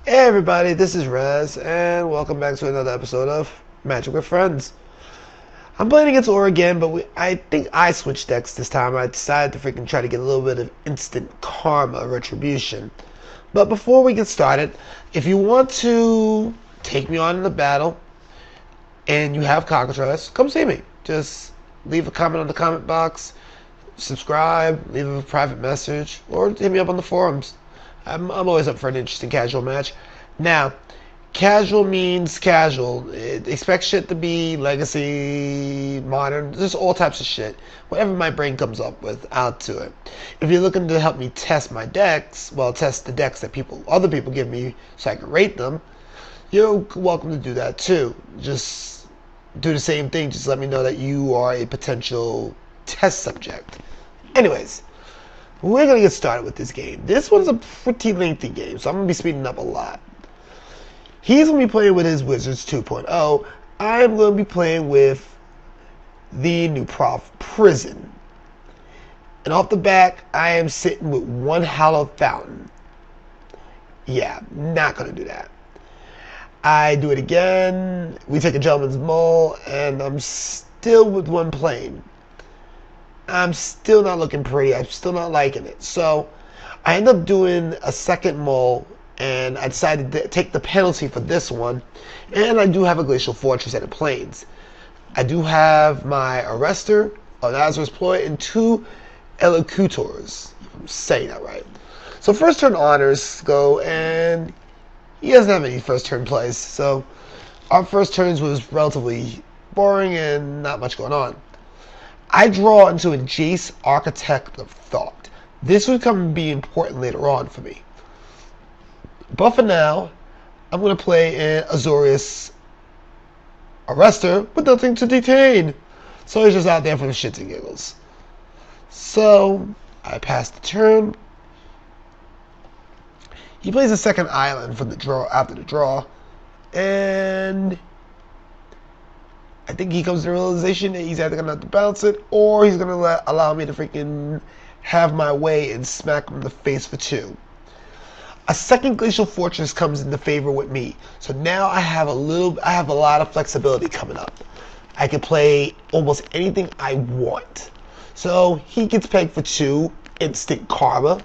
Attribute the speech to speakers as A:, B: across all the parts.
A: Hey everybody, this is Rez, and welcome back to another episode of Magic with Friends. I'm playing against Aura again, but I think I switched decks this time. I decided to freaking try to get a little bit of instant karma retribution. But before we get started, if you want to take me on in the battle, and you have cockatrice, come see me. Just leave a comment on the comment box, subscribe, leave a private message, or hit me up on the forums. I'm always up for an interesting casual match. Now, casual means casual. Expect shit to be legacy, modern, just all types of shit. Whatever my brain comes up with, I'll do it. If you're looking to help me test my decks, well, test the decks that other people give me so I can rate them, you're welcome to do that too. Just do the same thing. Just let me know that you are a potential test subject. Anyways, we're going to get started with this game. This one's a pretty lengthy game, so I'm going to be speeding up a lot. He's going to be playing with his Wizards 2.0. I'm going to be playing with the new Prahv Prison. And off the back, I am sitting with one Hallowed Fountain. Yeah, not going to do that. I do it again. We take a Gentleman's Mull, and I'm still with one plane. I'm still not looking pretty. I'm still not liking it. So I end up doing a second mull, and I decided to take the penalty for this one. And I do have a Glacial Fortress and a Plains. I do have my Arrestor, an Azur's Ploy, and two Elocutors, if I'm saying that right. So first turn honors go, and he doesn't have any first turn plays. So our first turns was relatively boring and not much going on. I draw into a Jace, Architect of Thought. This would come and be important later on for me. But for now, I'm going to play an Azorius Arrestor with nothing to detain. So he's just out there for the shits and giggles. So I pass the turn. He plays a second island from the draw after the draw. And I think he comes to the realization that he's either going to have to bounce it, or he's going to allow me to freaking have my way and smack him in the face for two. A second Glacial Fortress comes into favor with me. So now I have a lot of flexibility coming up. I can play almost anything I want. So he gets pegged for two, instant karma,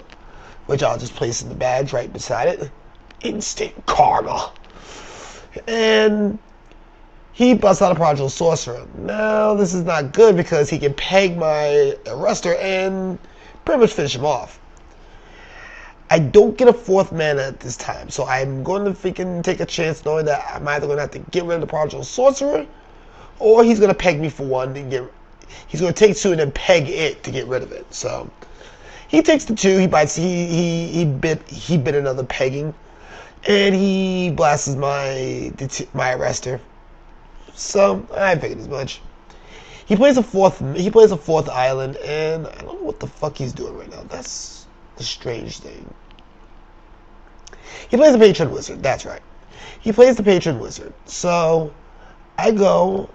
A: which I'll just place in the badge right beside it. Instant karma. And he busts out a Prodigal Sorcerer. Now, this is not good because he can peg my Arrestor and pretty much finish him off. I don't get a fourth mana at this time, so I'm going to freaking take a chance knowing that I'm either going to have to get rid of the Prodigal Sorcerer, or he's going to peg me for one. He's going to take two and then peg it to get rid of it. So he takes the two. He bites. He bit another pegging, and he blasts my Arrestor. So I figured as much. He plays a fourth island, and I don't know what the fuck he's doing right now. That's the strange thing. He plays the Patron Wizard. That's right. He plays the Patron Wizard. So I go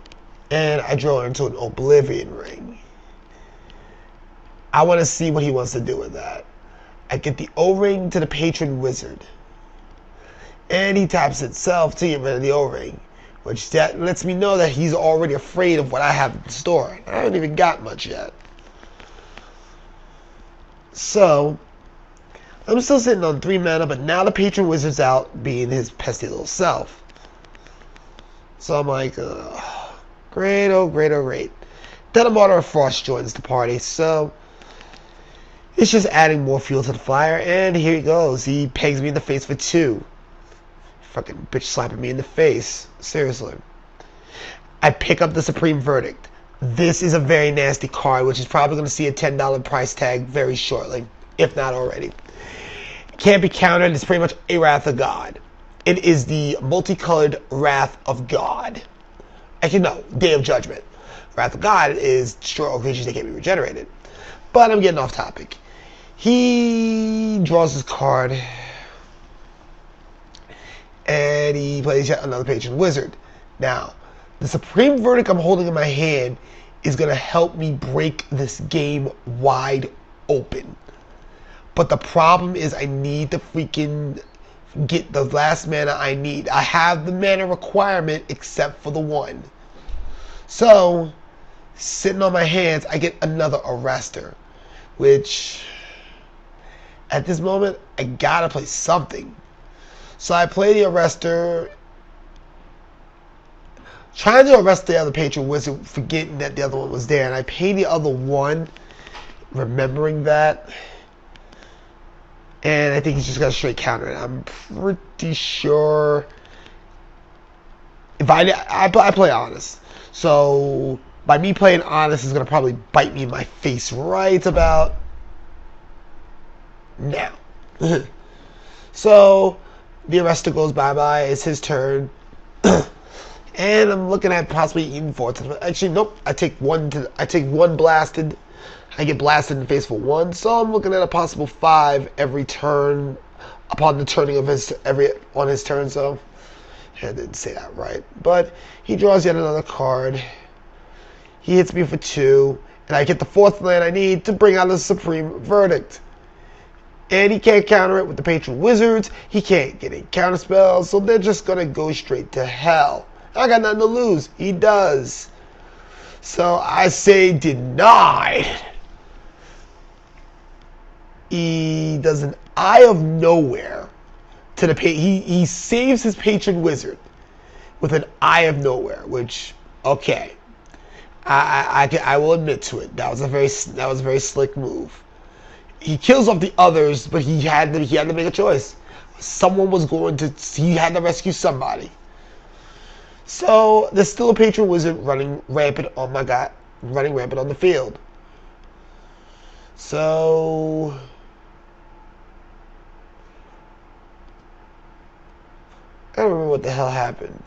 A: and I draw into an Oblivion Ring. I want to see what he wants to do with that. I get the O-Ring to the Patron Wizard, and he taps itself to get rid of the O-Ring, which that lets me know that he's already afraid of what I have in store. I haven't even got much yet. So I'm still sitting on 3 mana, but now the Patron Wizard's out, being his pesky little self. So I'm like, great, oh great, oh great. Then a Martyr of Frost joins the party, so it's just adding more fuel to the fire, and here he goes. He pegs me in the face for 2. Fucking bitch slapping me in the face. Seriously. I pick up the Supreme Verdict. This is a very nasty card, which is probably going to see a $10 price tag very shortly, if not already. Can't be countered. It's pretty much a Wrath of God. It is the multicolored Wrath of God. Actually, no. Day of Judgment. Wrath of God is destroy all creatures that can't be regenerated. But I'm getting off topic. He draws his card, and he plays yet another Patron Wizard. Now, the Supreme Verdict I'm holding in my hand is going to help me break this game wide open. But the problem is I need to freaking get the last mana I need. I have the mana requirement except for the one. So, sitting on my hands, I get another Arrestor, which at this moment, I gotta play something. So I play the Arrestor, trying to arrest the other Patron Wizard, forgetting that the other one was there, and I pay the other one, remembering that. And I think he's just got a straight counter it. I'm pretty sure if I play Honest. So by me playing Honest is gonna probably bite me in my face right about now. So the Arrestor goes bye-bye. It's his turn. And I'm looking at possibly even 4. Actually, nope. I take one blasted. I get blasted in the face for 1. So I'm looking at a possible 5 every turn upon the turning of on his turn. So I didn't say that right. But he draws yet another card. He hits me for 2, and I get the 4th land I need to bring out the Supreme Verdict. And he can't counter it with the Patron Wizards. He can't get any counter spells, so they're just gonna go straight to hell. I got nothing to lose. He does. So I say denied. He does an Eye of Nowhere to the he saves his Patron Wizard with an Eye of Nowhere, which okay, I will admit to it. That was a very slick move. He kills off the others, but he had to make a choice. He had to rescue somebody. So there's still a Patron Wizard running rampant on the field. So I don't remember what the hell happened.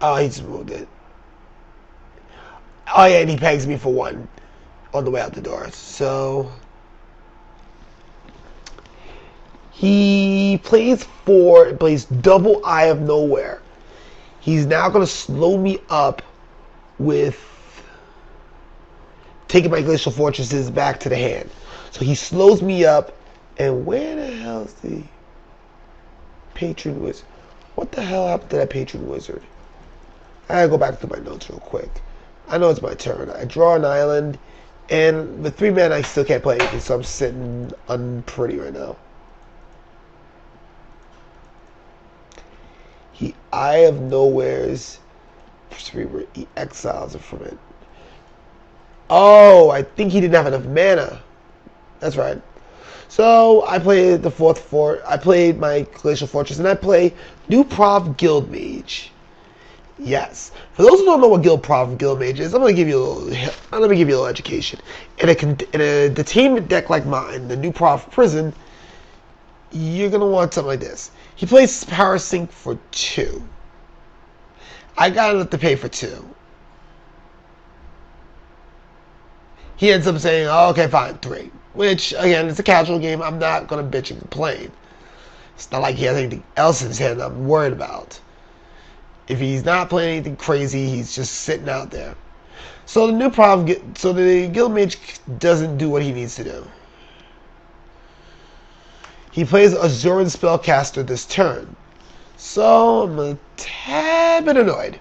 A: Oh, he just moved it. Oh yeah, and he pegs me for 1 on the way out the door. So he plays 4, plays double Eye of Nowhere. He's now going to slow me up with taking my Glacial Fortresses back to the hand. So he slows me up, and where the hell is the Patron Wizard? What the hell happened to that Patron Wizard? I gotta go back to my notes real quick. I know it's my turn. I draw an island, and with 3 men, I still can't play anything, so I'm sitting unpretty right now. He Eye of Nowhere's, he exiles it from it. Oh, I think he didn't have enough mana. That's right. So I played the 4th fort. I played my Glacial Fortress, and I play new Prahv Guildmage. Yes. For those who don't know what Prahv Guildmage is, I'm gonna give you a little education. In a detainment deck like mine, the new Prahv Prison, you're gonna want something like this. He plays Power Sink for 2. I got enough to pay for 2. He ends up saying, oh, okay, fine, 3. Which, again, it's a casual game. I'm not going to bitch and complain. It's not like he has anything else in his hand I'm worried about. If he's not playing anything crazy, he's just sitting out there. So the Guildmage doesn't do what he needs to do. He plays Azuran Spellcaster this turn. So I'm a tad bit annoyed.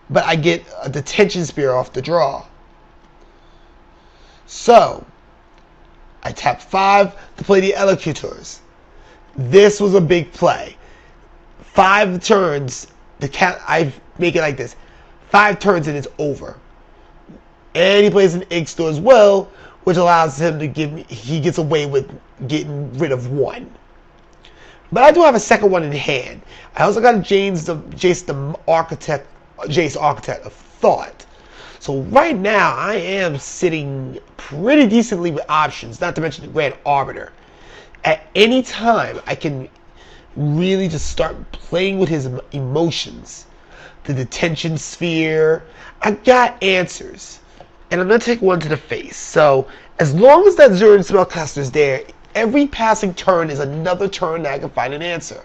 A: But I get a Detention Spear off the draw. So I tap 5 to play the Elocutors. This was a big play. 5 turns, I make it like this. 5 turns and it's over. And he plays an Ixtor as well, which allows him to he gets away with getting rid of 1. But I do have a second one in hand. I also got a Jace Architect of Thought. So right now, I am sitting pretty decently with options, not to mention the Grand Arbiter. At any time, I can really just start playing with his emotions. The Detention Sphere. I got answers. And I'm going to take 1 to the face. So as long as that Azuran Spellcaster is there, every passing turn is another turn that I can find an answer.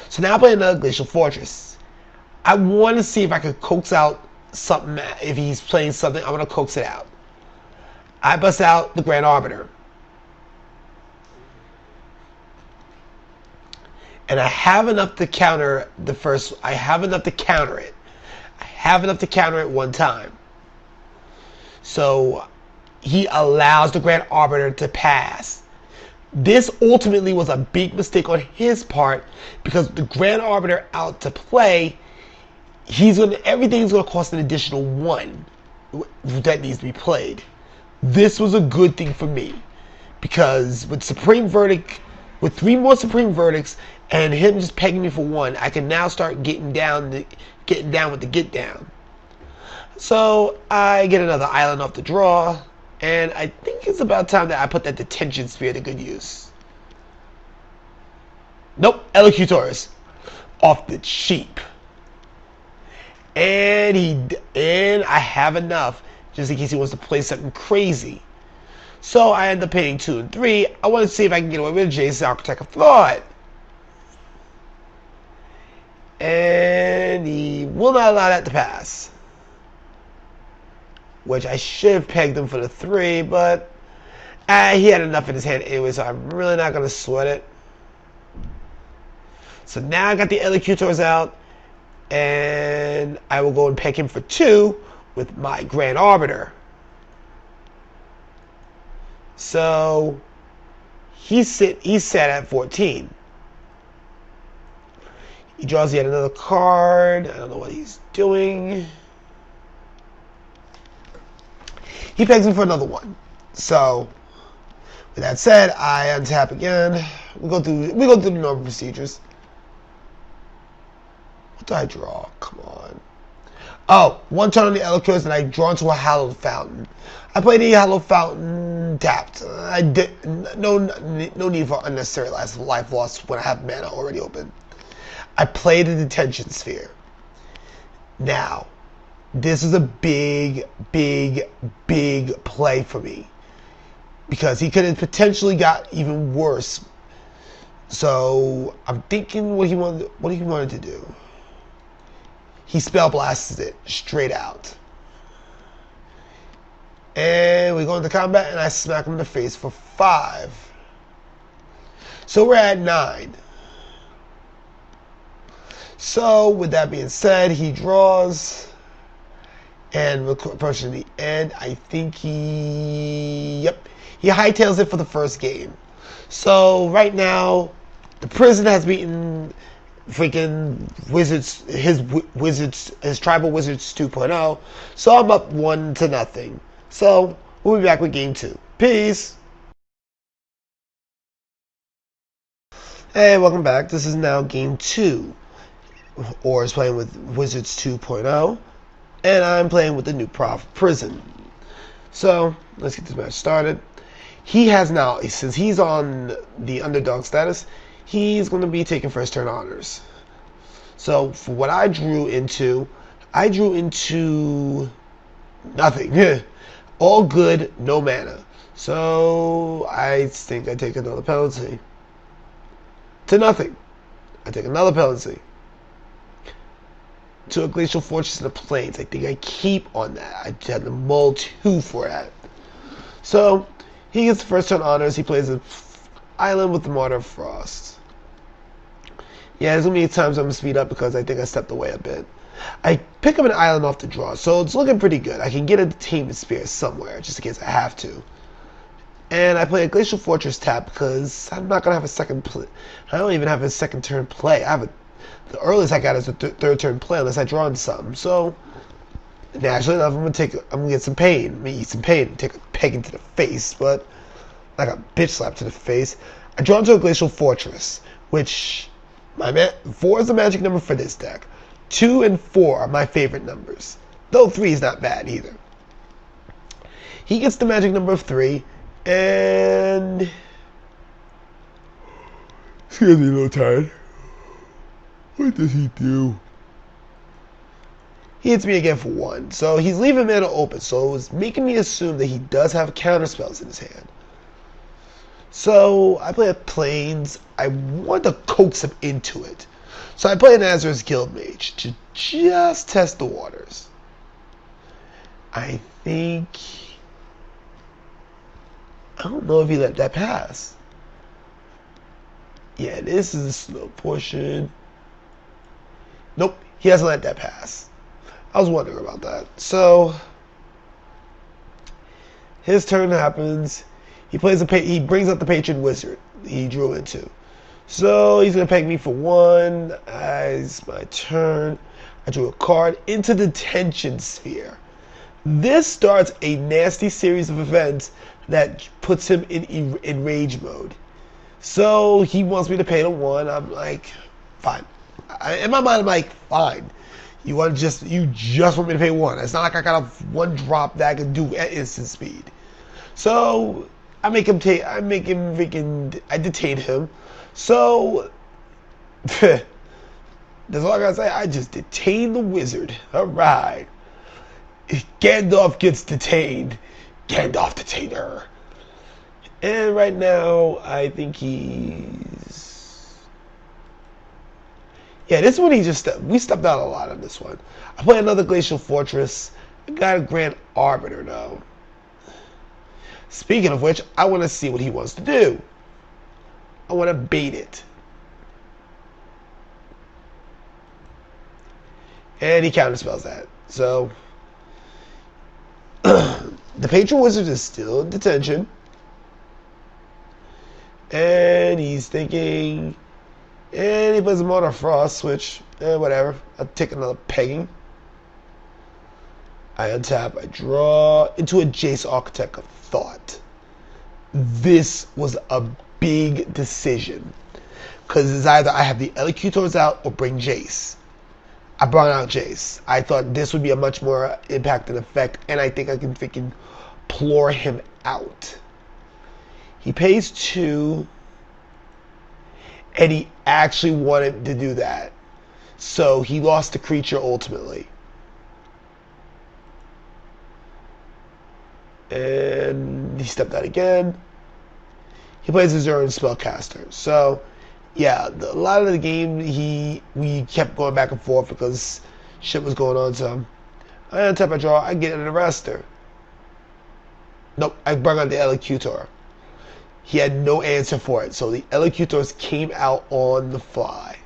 A: So now I play another Glacial Fortress. I want to see if I can coax out something. If he's playing something, I'm going to coax it out. I bust out the Grand Arbiter. And I have enough to counter the first. I have enough to counter it. I have enough to counter it one time. So he allows the Grand Arbiter to pass. This ultimately was a big mistake on his part because the Grand Arbiter out to play, everything's gonna cost an additional 1 that needs to be played. This was a good thing for me because with Supreme Verdict, with 3 more Supreme Verdicts and him just pegging me for 1, I can now start getting down with the get down. So I get another island off the draw, and I think it's about time that I put that detention sphere to good use. Nope, Elocutors off the cheap. And I have enough just in case he wants to play something crazy. So I end up paying 2 and 3. I want to see if I can get away with Jason, Architect of Thought. And he will not allow that to pass. Which I should have pegged him for the 3, but he had enough in his hand anyway, so I'm really not going to sweat it. So now I got the Elocutors out, and I will go and peg him for 2 with my Grand Arbiter. So he's set at 14. He draws yet another card. I don't know what he's doing. He pegs him for another 1. So with that said, I untap again. We go through the normal procedures. What do I draw? Come on. Oh, 1 turn on the Elocutors and I draw into a Hallowed Fountain. I played the Hallowed Fountain tapped. I did no need for unnecessary life loss when I have mana already open. I played the Detention Sphere. Now, this is a big play for me because he could have potentially got even worse. So I'm thinking what he wanted to do. He spell blasted it straight out. And we go into combat and I smack him in the face for 5. So we're at 9. So with that being said, he draws. And we're approaching the end. I think he hightails it for the first game. So right now, the prison has beaten freaking his tribal wizards 2.0. So I'm up 1-0. So we'll be back with game 2. Peace. Hey, welcome back. This is now game 2. Or is playing with Wizards 2.0. And I'm playing with the new Prahv prison. So let's get this match started. He has now, since he's on the underdog status, he's going to be taking first turn honors. So for what I drew into nothing. All good, no mana. So I think I take another penalty. To nothing. I take another penalty. To a Glacial Fortress in the Plains. I think I keep on that. I had to mull 2 for that. So he gets the first turn honors. He plays an island with the Martyr of Frost. Yeah, there's going to be times I'm going to speed up because I think I stepped away a bit. I pick up an island off the draw, so it's looking pretty good. I can get a Detainment Sphere somewhere, just in case I have to. And I play a Glacial Fortress tap because I'm not going to have a second play. I don't even have a second turn play. The earliest I got is a third turn play unless I draw in something. So, naturally enough, I'm gonna get some pain. I'm gonna eat some pain and take a peg into the face, but like a bitch slap to the face. I draw into a Glacial Fortress, which 4 is the magic number for this deck. 2 and 4 are my favorite numbers, though 3 is not bad either. He gets the magic number of 3, and excuse me, a little tired. What does he do? He hits me again for 1. So he's leaving mana open. So it was making me assume that he does have counter spells in his hand. So I play a Plains. I want to coax him into it. So I play an Azur's Guildmage to just test the waters. I don't know if he let that pass. Yeah, this is a slow portion. Nope, he hasn't let that pass. I was wondering about that. So his turn happens. He brings up the patron wizard he drew into. So he's gonna peg me for one. It's my turn. I drew a card into the tension sphere. This starts a nasty series of events that puts him in rage mode. So he wants me to pay the one. I'm like, fine. In my mind, I'm like, fine. You just want me to pay one. It's not like I got a one drop that I can do at instant speed. So I detain him. So that's all I gotta say. I just detained the wizard. All right. Gandalf gets detained. Gandalf detainer. And right now, I think he's... Yeah, this one we stepped out a lot on this one. I play another Glacial Fortress. I got a Grand Arbiter now. Speaking of which, I want to see what he wants to do. I want to bait it. And he counterspells that. So, the Patron Wizard is still in detention. And he's thinking, and he puts him on a frost switch, whatever. I'll take another pegging. I untap, I draw into a Jace Architect of Thought. This was a big decision, because it's either I have the Elocutors out or bring Jace. I brought out Jace. I thought this would be a much more impacting effect, and I think I can freaking floor him out. He pays 2, and he actually wanted to do that. So he lost the creature ultimately. And he stepped out again. He plays Azuran Spellcaster. So, yeah, a lot of the game we kept going back and forth because shit was going on. So, I untap, I draw, I get an Arrestor. Nope, I brought out the Elocutor. He had no answer for it, so the Elocutors came out on the fly.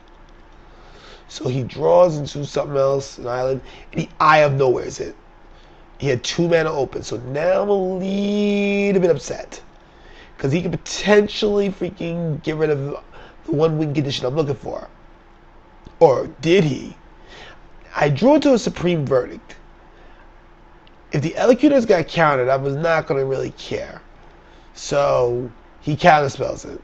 A: So he draws into something else, an island, and the Eye of Nowhere is it. He had 2 mana open, so now I'm a little bit upset. Because he could potentially freaking get rid of the 1-win condition I'm looking for. Or did he? I drew into a Supreme Verdict. If the Elocutors got countered, I was not going to really care. So he counterspells it.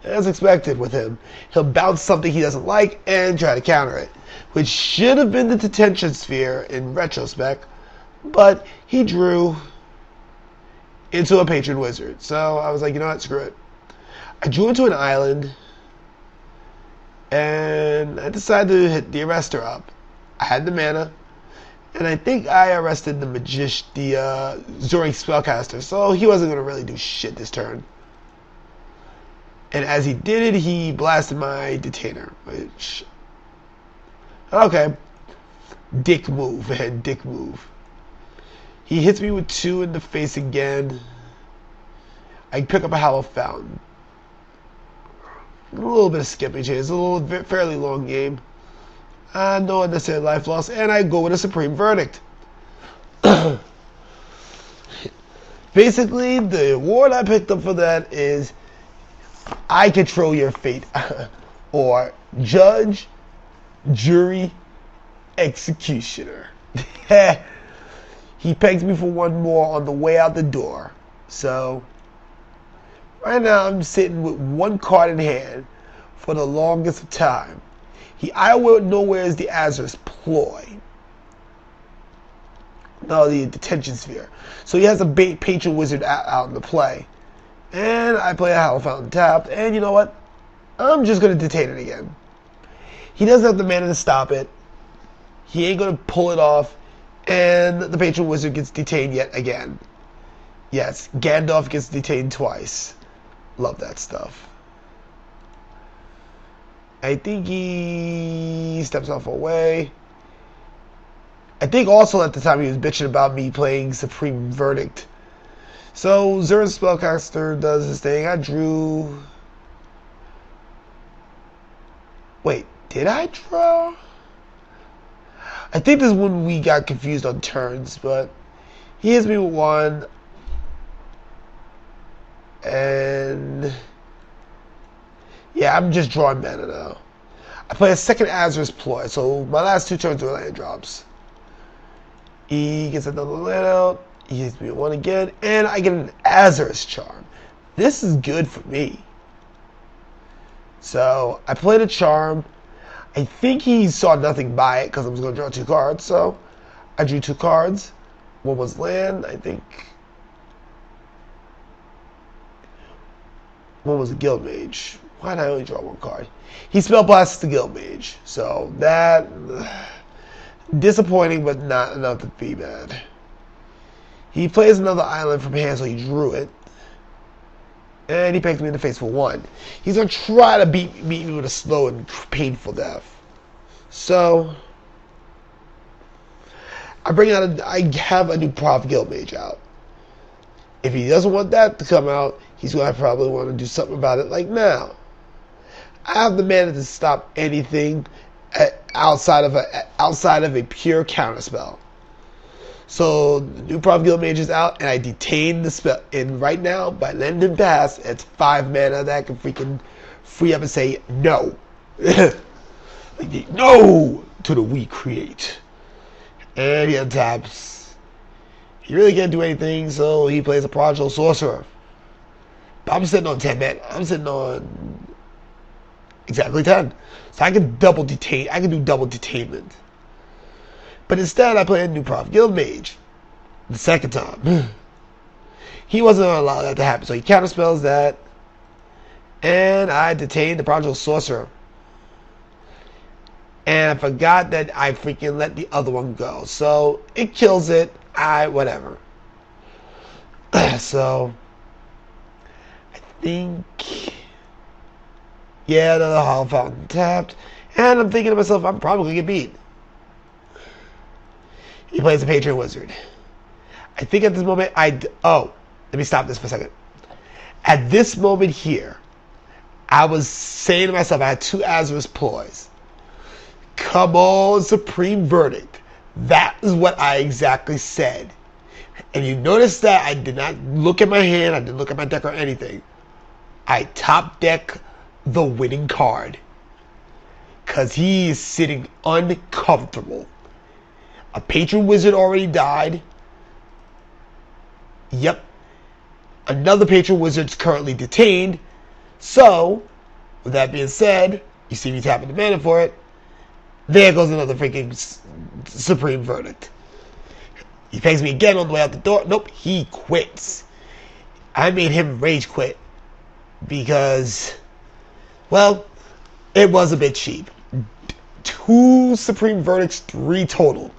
A: As expected with him, he'll bounce something he doesn't like and try to counter it, which should have been the detention sphere in retrospect, but he drew into a Patron Wizard. So I was like, you know what, screw it. I drew into an island, and I decided to hit the Arrestor up. I had the mana, and I think I arrested the Zurich Spellcaster, so he wasn't going to really do shit this turn. And as he did it, he blasted my Detainer, which... Okay. Dick move, man, dick move. He hits me with 2 in the face again. I pick up a Hollow Fountain. A little bit of skipping chance, a fairly long game. No unnecessary life loss, and I go with a Supreme Verdict. Basically, the award I picked up for that is I control your fate. Or judge, jury, executioner. He pegs me for 1 more on the way out the door. So, right now I'm sitting with 1 card in hand for the longest of time. I will know where is the Azur's ploy. No, the detention sphere. So he has a Patron Wizard out in the play. And I play a Hollow Fountain tapped. And you know what? I'm just going to detain it again. He doesn't have the mana to stop it. He ain't going to pull it off. And the Patron Wizard gets detained yet again. Yes, Gandalf gets detained twice. Love that stuff. I think he steps off away. I think also at the time he was bitching about me playing Supreme Verdict. So Zuran Spellcaster does his thing. I drew Wait, did I draw? I think this is when we got confused on turns, but he hits me with 1. And yeah, I'm just drawing mana now. I play a second Azur's Ploy, so my last 2 turns are land drops. He gets another land out. He hits me with 1 again, and I get an Azur's Charm. This is good for me. So I played a Charm. I think he saw nothing by it because I was going to draw 2 cards. So I drew 2 cards. One was land, I think. One was a Guild Mage. Why did I only draw 1 card? He spell blasts the Guild Mage. So that disappointing, but not enough to be bad. He plays another island from hand, so he drew it. And he pegs me in the face for 1. He's going to try to beat me with a slow and painful death. So I have a new Prahv Guild Mage out. If he doesn't want that to come out, he's going to probably want to do something about it like now. I have the mana to stop anything outside of a pure counterspell. So the new Prahv Guild Mage is out, and I detain the spell. And right now, by letting him pass, it's 5 mana that I can freaking free up and say no. Like, no to the we create. And he untaps. He really can't do anything, so he plays a Prodigal Sorcerer. But I'm sitting on 10 mana. I'm sitting on exactly 10. So I can double detain. I can do double detainment. But instead, I play a new Prahv Guild Mage. The second time. He wasn't going to allow that to happen. So he counterspells that. And I detain the Prodigal Sorcerer. And I forgot that I freaking let the other one go. So it kills it. Whatever. So I think, yeah, another Hollow Fountain tapped. And I'm thinking to myself, I'm probably going to get beat. He plays a Patron Wizard. I think at this moment, let me stop this for a second. At this moment here, I was saying to myself, I had 2 Azur's Ploys. Come on, Supreme Verdict. That is what I exactly said. And you notice that I did not look at my hand, I didn't look at my deck or anything. I top deck the winning card. Because he is sitting uncomfortable. A Patron Wizard already died. Yep. Another Patron Wizard's currently detained. So, with that being said, you see me tapping the mana for it. There goes another freaking Supreme Verdict. He pegs me again on the way out the door. Nope, he quits. I made him rage quit. Because, well, it was a bit cheap. 2 Supreme Verdicts, 3 total.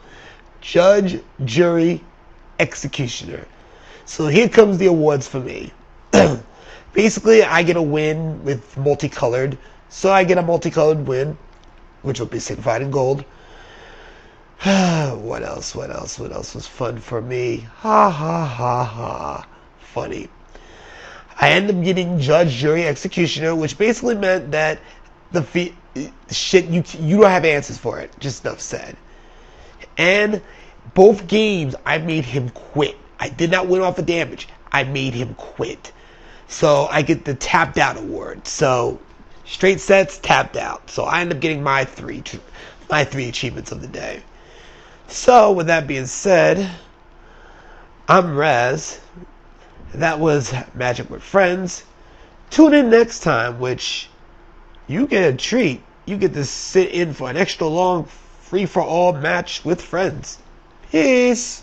A: Judge, jury, executioner. So here comes the awards for me. Basically, I get a win with multicolored. So I get a multicolored win, which will be signified in gold. What else was fun for me? Ha ha ha ha. Funny. I end up getting judge, jury, executioner, which basically meant that the shit you don't have answers for it. Just enough said. And both games, I made him quit. I did not win off of damage. I made him quit. So I get the tapped out award. So straight sets, tapped out. So I end up getting my three achievements of the day. So with that being said, I'm Raz. That was Magic with Friends. Tune in next time, which you get a treat. You get to sit in for an extra long free-for-all match with friends. Peace.